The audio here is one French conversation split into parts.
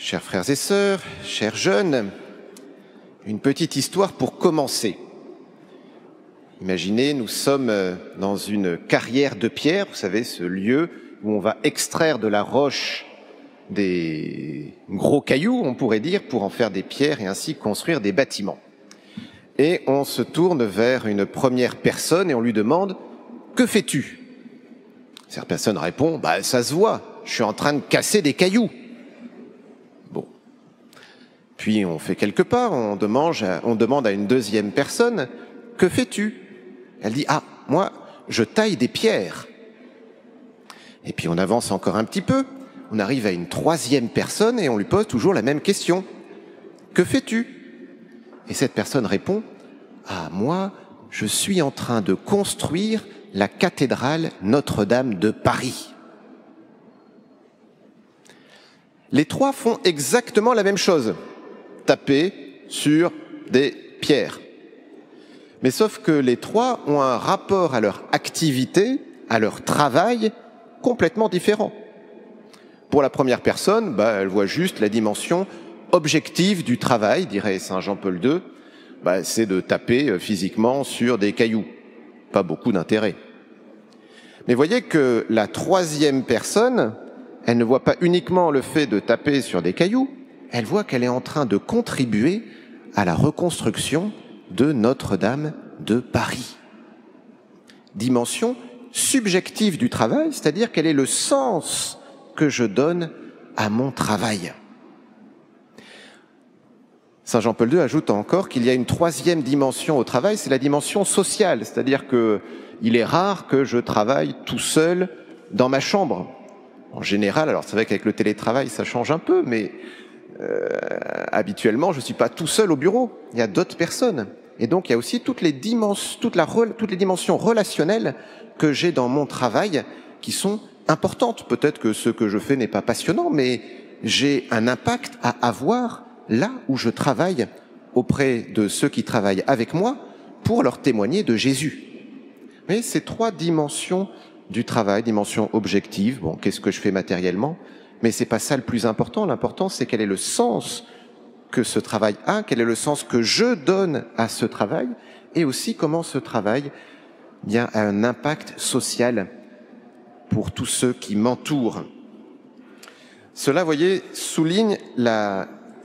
Chers frères et sœurs, chers jeunes, une petite histoire pour commencer. Imaginez, nous sommes dans une carrière de pierre, vous savez, ce lieu où on va extraire de la roche des gros cailloux, on pourrait dire, pour en faire des pierres et ainsi construire des bâtiments. Et on se tourne vers une première personne et on lui demande « Que fais-tu » Cette personne répond « Ça se voit, je suis en train de casser des cailloux. » Bon. Puis on fait quelques pas, on demande à une deuxième personne « Que fais-tu » Elle dit « Ah, moi, je taille des pierres. » Et puis on avance encore un petit peu, on arrive à une troisième personne et on lui pose toujours la même question. « Que fais-tu » Et cette personne répond « Ah, moi, je suis en train de construire la cathédrale Notre-Dame de Paris. » Les trois font exactement la même chose, taper sur des pierres. Mais sauf que les trois ont un rapport à leur activité, à leur travail, complètement différent. Pour la première personne, elle voit juste la dimension objective du travail, dirait Saint Jean-Paul II, c'est de taper physiquement sur des cailloux. Pas beaucoup d'intérêt. Mais voyez que la troisième personne, elle ne voit pas uniquement le fait de taper sur des cailloux, elle voit qu'elle est en train de contribuer à la reconstruction de Notre-Dame de Paris. Dimension subjective du travail, c'est-à-dire quel est le sens que je donne à mon travail. Saint Jean-Paul II ajoute encore qu'il y a une troisième dimension au travail, c'est la dimension sociale, c'est-à-dire qu'il est rare que je travaille tout seul dans ma chambre. En général, alors c'est vrai qu'avec le télétravail ça change un peu, mais habituellement je ne suis pas tout seul au bureau, il y a d'autres personnes. Et donc il y a aussi toutes les dimensions relationnelles que j'ai dans mon travail qui sont importantes. Peut-être que ce que je fais n'est pas passionnant, mais j'ai un impact à avoir là où je travaille auprès de ceux qui travaillent avec moi pour leur témoigner de Jésus. Mais ces trois dimensions du travail, dimension objective, qu'est-ce que je fais matériellement? Mais c'est pas ça le plus important. L'important, c'est quel est le sens que ce travail a, quel est le sens que je donne à ce travail, et aussi comment ce travail a un impact social pour tous ceux qui m'entourent. Cela, voyez, souligne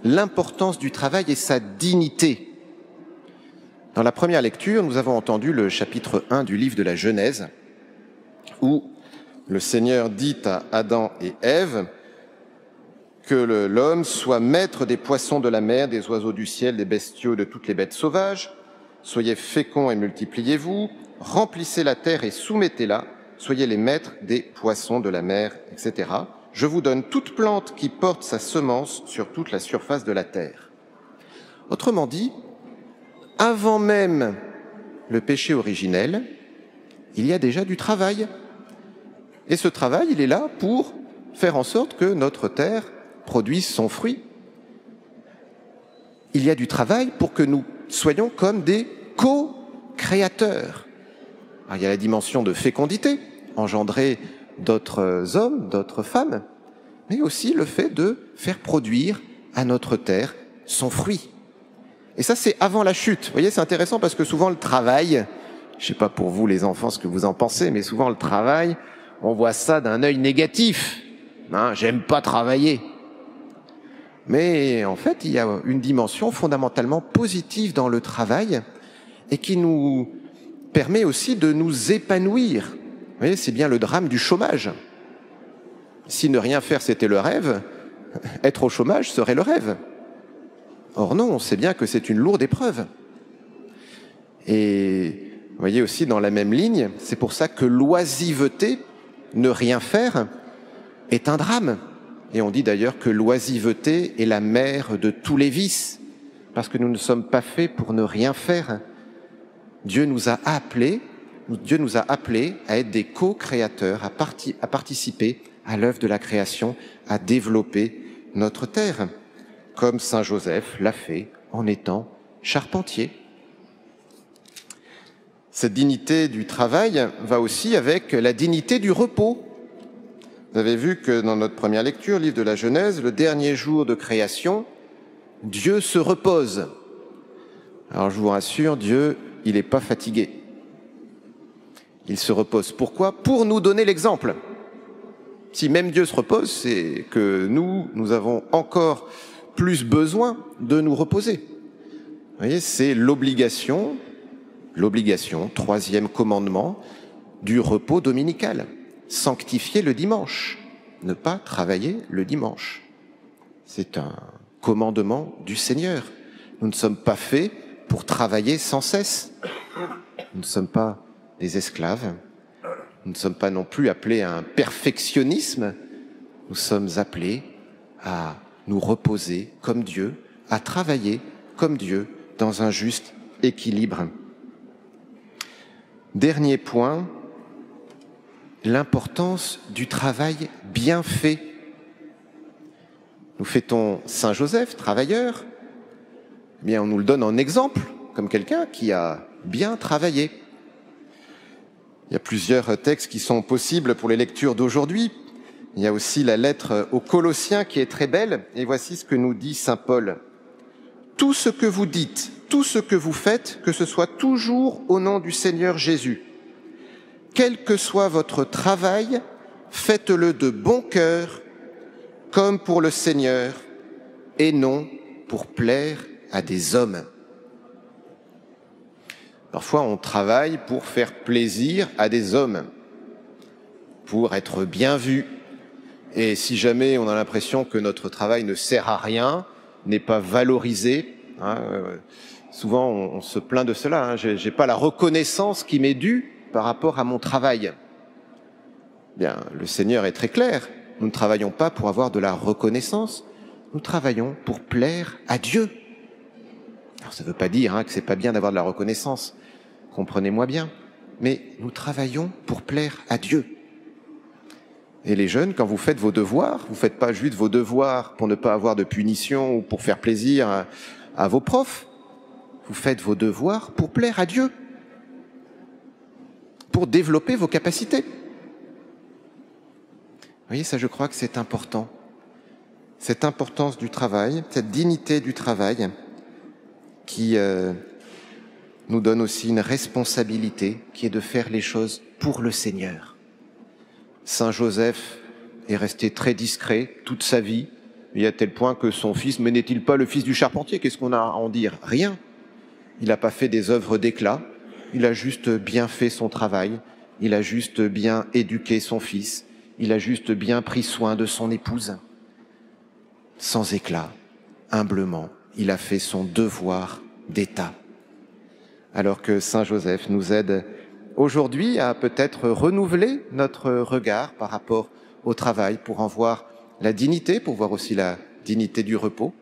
l'importance du travail et sa dignité. Dans la première lecture, nous avons entendu le chapitre 1 du livre de la Genèse, où le Seigneur dit à Adam et Ève que l'homme soit maître des poissons de la mer, des oiseaux du ciel, des bestiaux, de toutes les bêtes sauvages. Soyez féconds et multipliez-vous, remplissez la terre et soumettez-la, soyez les maîtres des poissons de la mer, etc. Je vous donne toute plante qui porte sa semence sur toute la surface de la terre. Autrement dit, avant même le péché originel, il y a déjà du travail. Et ce travail, il est là pour faire en sorte que notre terre produise son fruit. Il y a du travail pour que nous soyons comme des co-créateurs. Il y a la dimension de fécondité, engendrer d'autres hommes, d'autres femmes, mais aussi le fait de faire produire à notre terre son fruit. Et ça, c'est avant la chute. Vous voyez, c'est intéressant parce que souvent le travail, je ne sais pas pour vous les enfants ce que vous en pensez, mais souvent le travail, on voit ça d'un œil négatif. J'aime pas travailler. Mais en fait, il y a une dimension fondamentalement positive dans le travail et qui nous permet aussi de nous épanouir. Vous voyez, c'est bien le drame du chômage. Si ne rien faire, c'était le rêve, être au chômage serait le rêve. Or non, on sait bien que c'est une lourde épreuve. Et vous voyez aussi dans la même ligne, c'est pour ça que l'oisiveté, ne rien faire, est un drame. Et on dit d'ailleurs que l'oisiveté est la mère de tous les vices, parce que nous ne sommes pas faits pour ne rien faire. Dieu nous a appelés à être des co-créateurs, à participer à l'œuvre de la création, à développer notre terre, comme Saint Joseph l'a fait en étant charpentier. Cette dignité du travail va aussi avec la dignité du repos. Vous avez vu que dans notre première lecture, livre de la Genèse, le dernier jour de création, Dieu se repose. Alors je vous rassure, Dieu, il n'est pas fatigué. Il se repose. Pourquoi? Pour nous donner l'exemple. Si même Dieu se repose, c'est que nous avons encore plus besoin de nous reposer. Vous voyez, c'est l'obligation, troisième commandement, du repos dominical. Sanctifier le dimanche, ne pas travailler le dimanche. C'est un commandement du Seigneur. Nous ne sommes pas faits pour travailler sans cesse. Nous ne sommes pas des esclaves. Nous ne sommes pas non plus appelés à un perfectionnisme. Nous sommes appelés à nous reposer comme Dieu, à travailler comme Dieu dans un juste équilibre. Dernier point, l'importance du travail bien fait. Nous fêtons Saint Joseph, travailleur. Eh bien, on nous le donne en exemple, comme quelqu'un qui a bien travaillé. Il y a plusieurs textes qui sont possibles pour les lectures d'aujourd'hui. Il y a aussi la lettre aux Colossiens qui est très belle. Et voici ce que nous dit saint Paul. « Tout ce que vous dites, tout ce que vous faites, que ce soit toujours au nom du Seigneur Jésus. Quel que soit votre travail, faites-le de bon cœur, comme pour le Seigneur, et non pour plaire à des hommes. » Parfois, on travaille pour faire plaisir à des hommes, pour être bien vu. Et si jamais on a l'impression que notre travail ne sert à rien, n'est pas valorisé, souvent on se plaint de cela, je n'ai pas la reconnaissance qui m'est due par rapport à mon travail. Bien, le Seigneur est très clair, nous ne travaillons pas pour avoir de la reconnaissance, nous travaillons pour plaire à Dieu. Alors ça ne veut pas dire que c'est pas bien d'avoir de la reconnaissance, comprenez-moi bien, mais nous travaillons pour plaire à Dieu. Et les jeunes, quand vous faites vos devoirs, vous ne faites pas juste vos devoirs pour ne pas avoir de punition ou pour faire plaisir à vos profs, vous faites vos devoirs pour plaire à Dieu, pour développer vos capacités. Vous voyez, ça je crois que c'est important. Cette importance du travail, cette dignité du travail qui nous donne aussi une responsabilité qui est de faire les choses pour le Seigneur. Saint Joseph est resté très discret toute sa vie, et à tel point que son fils, mais n'est-il pas le fils du charpentier? Qu'est-ce qu'on a à en dire? Rien. Il n'a pas fait des œuvres d'éclat, il a juste bien fait son travail, il a juste bien éduqué son fils, il a juste bien pris soin de son épouse. Sans éclat, humblement, il a fait son devoir d'État. Alors que Saint Joseph nous aide aujourd'hui à peut-être renouveler notre regard par rapport au travail pour en voir la dignité, pour voir aussi la dignité du repos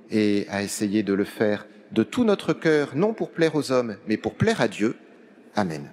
et à essayer de le faire de tout notre cœur, non pour plaire aux hommes, mais pour plaire à Dieu. Amen.